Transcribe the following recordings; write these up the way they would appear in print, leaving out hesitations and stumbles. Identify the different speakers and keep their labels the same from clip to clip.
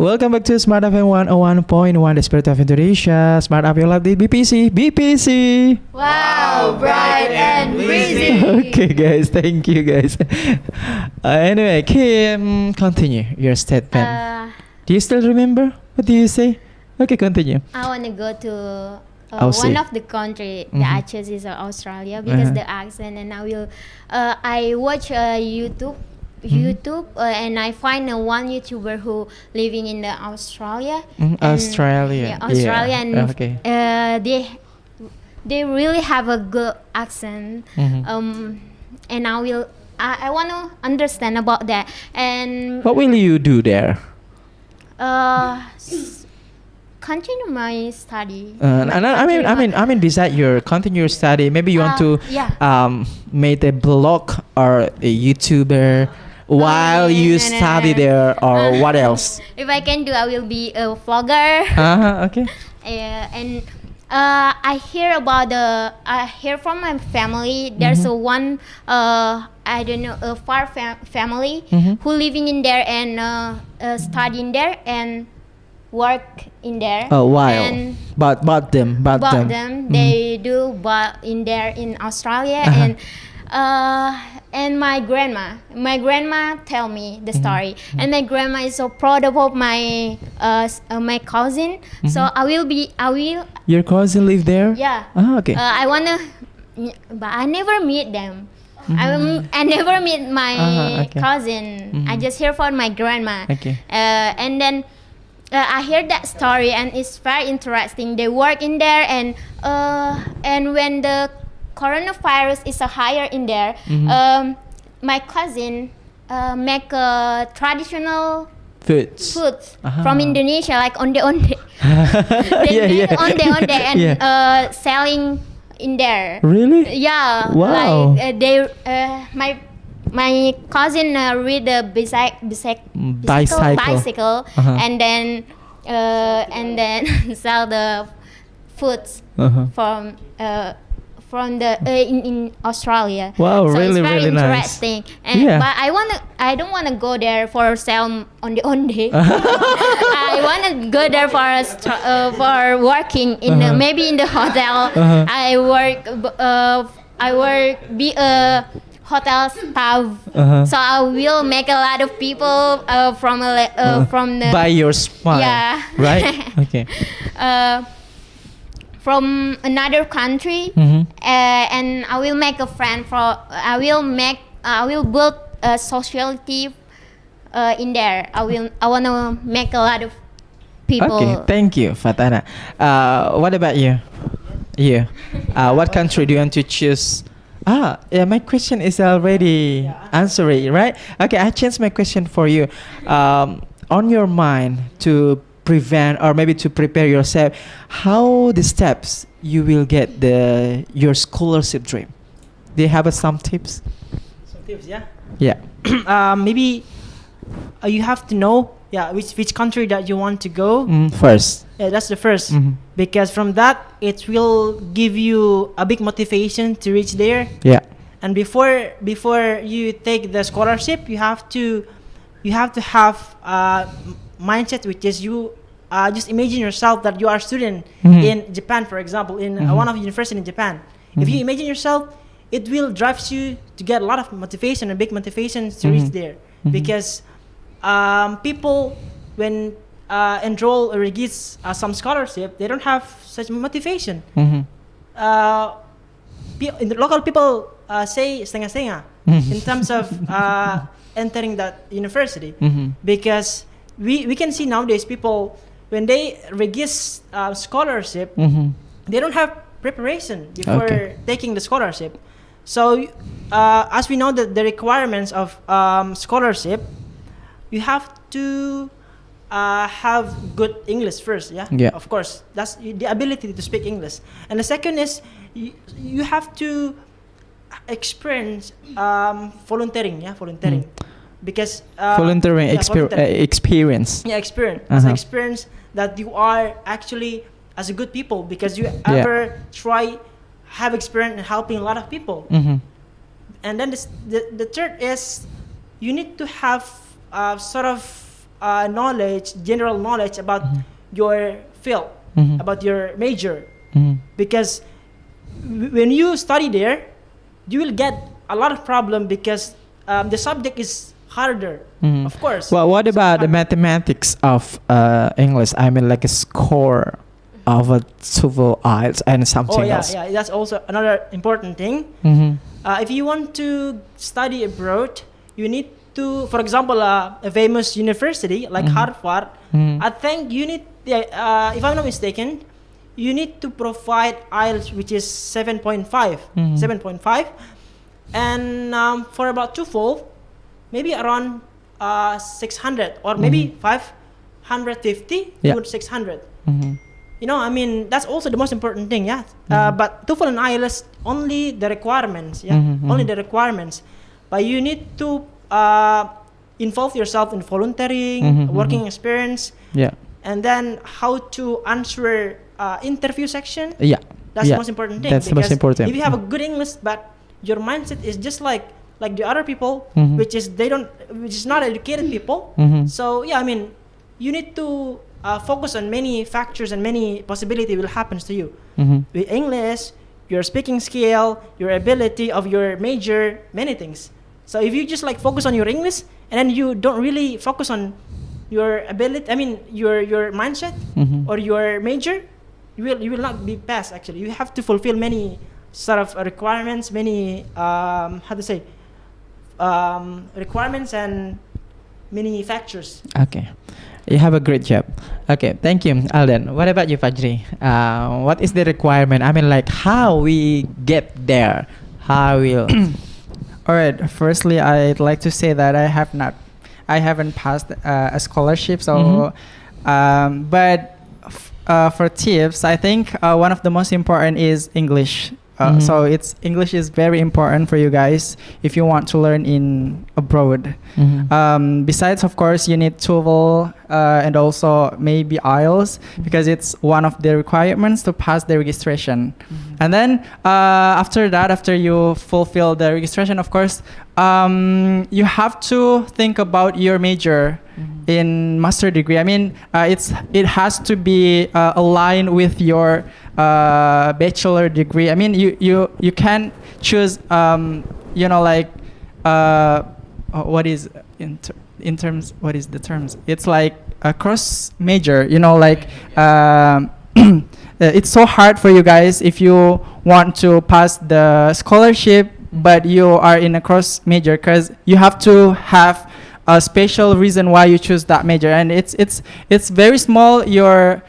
Speaker 1: Welcome back to Smartfm 101.1, the spirit of Indonesia. Smart Up Your Life di BPEC. BPEC.
Speaker 2: Wow, bright and breezy.
Speaker 1: Okay, guys. Thank you, guys. Anyway, Kim, continue your statement. Do you still remember? What do you say? Okay, continue.
Speaker 2: I want to go to
Speaker 1: Aussie.
Speaker 2: one of the country that I chose is Australia because the accent, and I watch YouTube and I find one YouTuber who living in the Australia.
Speaker 1: Australia.
Speaker 2: Australia, and
Speaker 1: okay.
Speaker 2: They really have a good accent. And I want to understand about that. And
Speaker 1: What will you do there?
Speaker 2: continue my study.
Speaker 1: I mean, beside your continue your study, maybe you want to make a blog or a YouTuber while you study there, or what else?
Speaker 2: If I can do, I will be a vlogger.
Speaker 1: Okay.
Speaker 2: And I hear from my family. There's a far family who living in there and studying there and work in there.
Speaker 1: Oh wow!
Speaker 2: And
Speaker 1: But them.
Speaker 2: They do but in there in Australia. And my grandma tell me the story, and my grandma is so proud about my my cousin. So I will.
Speaker 1: Your cousin live there?
Speaker 2: Yeah.
Speaker 1: Okay.
Speaker 2: I wanna, but I never meet them. I never meet my cousin. I just hear from my grandma.
Speaker 1: Okay.
Speaker 2: And then I hear that story, and it's very interesting. They work in there, and when the coronavirus is higher in there, my cousin make a traditional
Speaker 1: foods
Speaker 2: from Indonesia, like onde. They make onde and selling in there.
Speaker 1: Really?
Speaker 2: Yeah.
Speaker 1: Wow.
Speaker 2: Like my cousin read the bicycle, and then sell the foods from the in Australia.
Speaker 1: Wow,
Speaker 2: so
Speaker 1: really,
Speaker 2: it's very
Speaker 1: really
Speaker 2: interesting.
Speaker 1: nice.
Speaker 2: And but I don't wanna go there for sell onde. I wanna go there for working in maybe in the hotel. I work be a hotel staff. So I will make a lot of people from the
Speaker 1: by your smile.
Speaker 2: Yeah.
Speaker 1: Right. Okay.
Speaker 2: From another country, and I will make a friend I will build a sociality in there. I want to make a lot of people.
Speaker 1: Okay, thank you, Fatana. What about you? You, what country do you want to choose? My question is already answered, right? Okay, I changed my question for you. On your mind to prevent or maybe to prepare yourself, how the steps you will get your scholarship dream? Do you have some tips?
Speaker 3: Some tips, yeah.
Speaker 1: Yeah.
Speaker 3: Maybe you have to know which country that you want to go
Speaker 1: first.
Speaker 3: Yeah, that's the first, because from that it will give you a big motivation to reach there.
Speaker 1: Yeah.
Speaker 3: And before you take the scholarship, you have to have mindset, which is you just imagine yourself that you are a student in Japan, for example, in one of the university in Japan. If you imagine yourself, it will drive you to get a lot of motivation and big motivations to reach there. Because people, when enroll or get some scholarship, they don't have such motivation. The local people say setengah-setengah in terms of entering that university, because we can see nowadays people, when they register scholarship, they don't have preparation before taking the scholarship. So as we know that the requirements of scholarship, you have to have good English first. Of course, that's the ability to speak English. And the second is you have to experience volunteering. Because
Speaker 1: volunteering experience.
Speaker 3: Experience that you are actually as a good people, because you ever have experience in helping a lot of people. And then the third is you need to have sort of knowledge, general knowledge about your field, about your major. Because when you study there, you will get a lot of problem because the subject is harder, of course.
Speaker 1: Well, what
Speaker 3: So
Speaker 1: about the
Speaker 3: harder.
Speaker 1: mathematics of English? I mean, like a score of a TOEFL, IELTS, and something
Speaker 3: Oh yeah,
Speaker 1: else.
Speaker 3: yeah. That's also another important thing. If you want to study abroad, you need to, for example, a famous university like Harvard. I think you need, if I'm not mistaken, you need to provide IELTS, which is 7.5, 7.5, and for about TOEFL, maybe around 600 or maybe 550
Speaker 1: Yeah.
Speaker 3: to 600. You know, I mean, that's also the most important thing, yeah. But TOEFL and IELTS, only the requirements, yeah, only the requirements. But you need to involve yourself in volunteering, working experience,
Speaker 1: Yeah.
Speaker 3: and then how to answer interview section.
Speaker 1: Yeah.
Speaker 3: That's
Speaker 1: Yeah.
Speaker 3: the most important thing.
Speaker 1: That's the most
Speaker 3: because
Speaker 1: important.
Speaker 3: If you have a good English, but your mindset is just like the other people, which is not educated people. So yeah, I mean, you need to focus on many factors and many possibility will happen to you. With English, your speaking skill, your ability of your major, many things. So if you just like focus on your English and then you don't really focus on your ability, I mean your mindset or your major, you will not be passed. Actually, you have to fulfill many sort of requirements, many requirements and many factors.
Speaker 1: Okay. You have a great job. Okay, thank you, Alden. What about you, Fajri? What is the requirement? I mean, like, how we get there? How will?
Speaker 4: All right. Firstly, I'd like to say that I haven't passed a scholarship. So, but for tips, I think one of the most important is English. So English is very important for you guys if you want to learn in abroad. Besides, of course, you need TOEFL and also maybe IELTS because it's one of the requirements to pass the registration. And then after that, after you fulfill the registration, of course, you have to think about your major in master degree. I mean, it has to be aligned with your bachelor degree. I mean, you can choose, what is in terms? What is the terms? It's like a cross major. It's so hard for you guys if you want to pass the scholarship, but you are in a cross major because you have to have a special reason why you choose that major, and it's very small your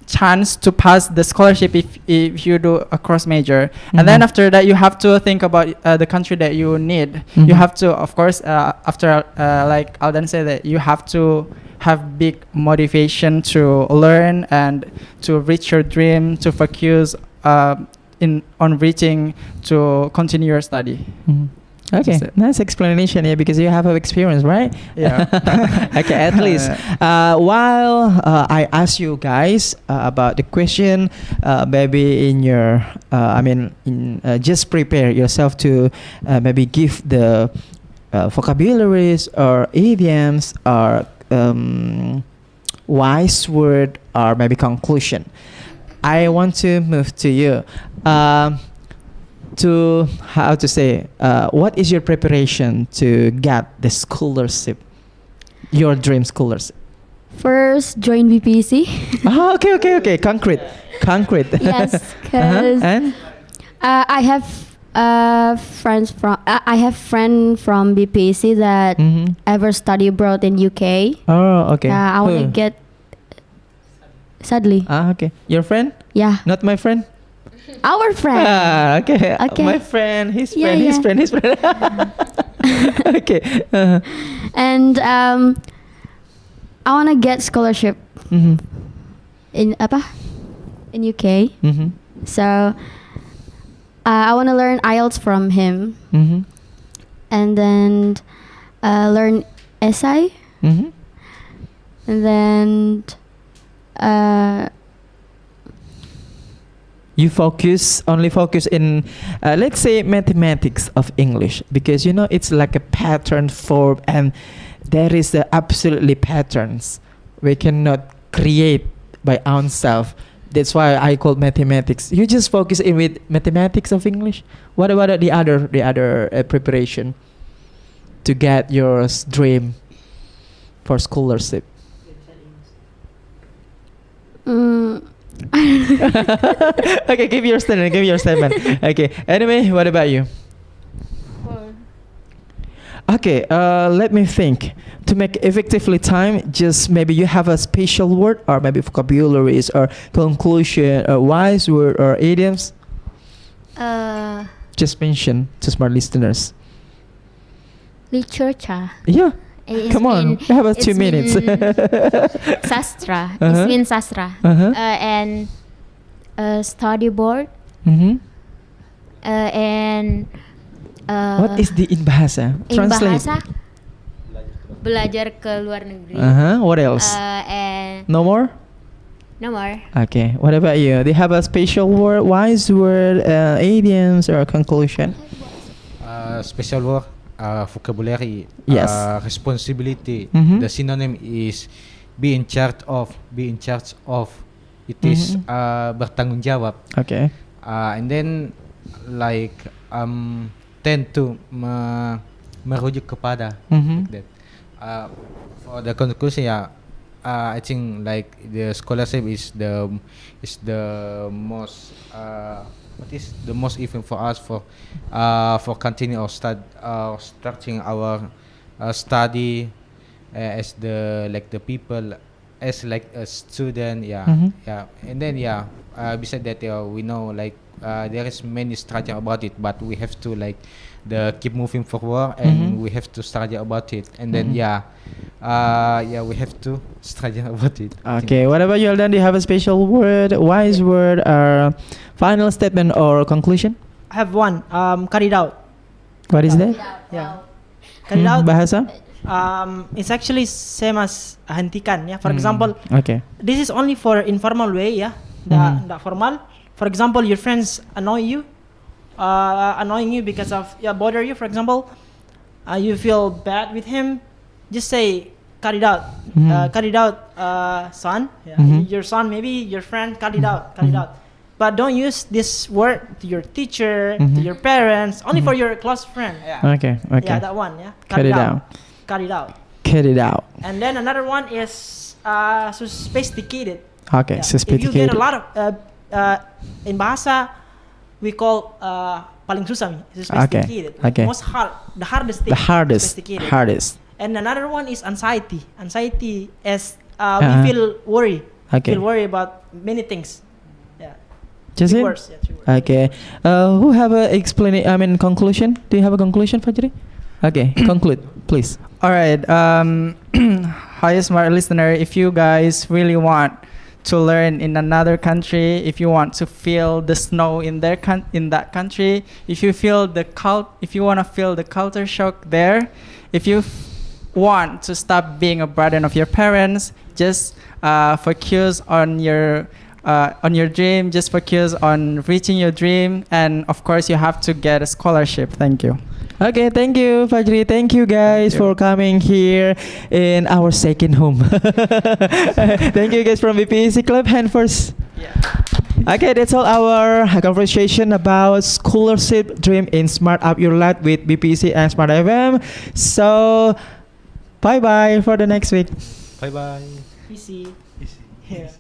Speaker 4: chance to pass the scholarship if you do a cross major. And then after that you have to think about the country that you need. You have to, of course, after like Alden said, that you have to have big motivation to learn and to reach your dream, to focus on reaching to continue your study.
Speaker 1: Okay,
Speaker 4: That's it.
Speaker 1: nice explanation. Yeah, because you have experience, right?
Speaker 4: Yeah.
Speaker 1: Okay, at least while I ask you guys about the question, maybe in your, just prepare yourself to maybe give the vocabularies or idioms or wise word or maybe conclusion. I want to move to you. To how to say, what is your preparation to get the scholarship, your dream scholarship?
Speaker 5: First, join BPEC.
Speaker 1: Okay. Concrete.
Speaker 5: Yes, because
Speaker 1: And
Speaker 5: I have friends from from BPEC that ever study abroad in UK.
Speaker 1: oh, okay.
Speaker 5: I want to
Speaker 1: Who?
Speaker 5: get. Sadly,
Speaker 1: Okay. Your friend?
Speaker 5: yeah,
Speaker 1: Not my friend.
Speaker 5: our friend.
Speaker 1: Okay.
Speaker 5: Okay.
Speaker 1: My friend. His
Speaker 5: Yeah,
Speaker 1: friend. His
Speaker 5: yeah.
Speaker 1: friend. His friend. Okay.
Speaker 5: And I want to get scholarship
Speaker 1: Mhm.
Speaker 5: in UK.
Speaker 1: Mhm.
Speaker 5: So I want to learn IELTS from him,
Speaker 1: Mhm.
Speaker 5: and then learn essay,
Speaker 1: Mhm.
Speaker 5: and then
Speaker 1: You only focus in, let's say, mathematics of English, because it's like a pattern form, and there is absolutely patterns we cannot create by ourselves. That's why I call mathematics. You just focus in with mathematics of English. What about the other preparation to get your dream for scholarship? Okay, give your statement. Okay. Anyway, what about you? Okay, let me think. To make effectively time, just maybe you have a special word or maybe vocabularies or conclusion or wise word or idioms. Just mention to smart listeners.
Speaker 2: Literature.
Speaker 1: Yeah.
Speaker 2: It's
Speaker 1: Come on,
Speaker 2: mean-
Speaker 1: you have
Speaker 2: it's
Speaker 1: 2 minutes.
Speaker 2: mean sastra.
Speaker 1: Uh-huh.
Speaker 2: It means sastra.
Speaker 1: Uh-huh.
Speaker 2: And study board.
Speaker 1: Mm-hmm.
Speaker 2: And
Speaker 1: What is the in bahasa?
Speaker 2: in
Speaker 1: Translate.
Speaker 2: bahasa belajar ke luar negeri.
Speaker 1: What else?
Speaker 2: And
Speaker 1: No more?
Speaker 2: no more.
Speaker 1: Okay. What about you? Do you have a special word, wise word, idioms, or conclusion?
Speaker 6: Special word, vocabulary,
Speaker 1: Yes.
Speaker 6: responsibility.
Speaker 1: Mhm.
Speaker 6: The synonym is be in charge of. It is bertanggung jawab.
Speaker 1: Okay.
Speaker 6: And then like tend to merujuk kepada,
Speaker 1: Mhm.
Speaker 6: like that. For the conclusion, I think like the scholarship is the most what is the most even for us for continue our structuring our study as the people as like a student,
Speaker 1: Mhm.
Speaker 6: and then beside that, we know like there is many structure about it, but we have to like keep moving forward, and we have to study about it, and then we have to study about it.
Speaker 1: Okay. What about you, Aldan? Do you have a special word, wise word, or final statement or conclusion?
Speaker 3: I have one. Cut it out.
Speaker 1: What is that?
Speaker 3: Yeah. Cut it out.
Speaker 1: Bahasa?
Speaker 3: It's actually same as hentikan. Yeah. For example,
Speaker 1: Okay.
Speaker 3: this is only for informal way. Yeah. Not formal. For example, your friends annoying you because of bother you. For example, you feel bad with him. Just say cut it out. Cut it out, son. Yeah. Your son, maybe your friend. Cut it out. Cut it out. But don't use this word to your teacher, to your parents. Only for your close friend. Yeah.
Speaker 1: Okay. Okay.
Speaker 3: Yeah, that one. Yeah.
Speaker 1: Cut it out.
Speaker 3: Cut it out.
Speaker 1: Cut it out.
Speaker 3: And then another one is sophisticated.
Speaker 1: Okay.
Speaker 3: Yeah. If you
Speaker 1: Sophisticated.
Speaker 3: get a lot of in bahasa, we call paling susah nih, sophisticated.
Speaker 1: Okay.
Speaker 3: The hardest thing.
Speaker 1: The hardest.
Speaker 3: Sophisticated.
Speaker 1: Hardest.
Speaker 3: And another one is anxiety. Anxiety is
Speaker 1: Uh-huh.
Speaker 3: we feel worry.
Speaker 1: Okay.
Speaker 3: Feel worry about many things. Yeah.
Speaker 1: Just
Speaker 3: Three
Speaker 1: it?
Speaker 3: words. Yeah, 3 words.
Speaker 1: Okay. Who have a conclusion? Do you have a conclusion, Fajri? Okay. Conclude, please.
Speaker 4: All right. Hi, smart listener. If you guys really want to learn in another country, if you want to feel the snow in that country, if you want to feel the culture shock there, if you want to stop being a burden of your parents, just focus on your dream. Just focus on reaching your dream, and of course, you have to get a scholarship. Thank you.
Speaker 1: Okay, thank you, Fajri. Thank you, guys, for coming here in our second home. Thank you, guys, from BPEC Club. Hand first. Okay, that's all our conversation about scholarship dream in Smart Up Your Life with BPEC and Smart FM. So, bye-bye for the next week.
Speaker 6: Bye bye.
Speaker 3: Easy. Yeah.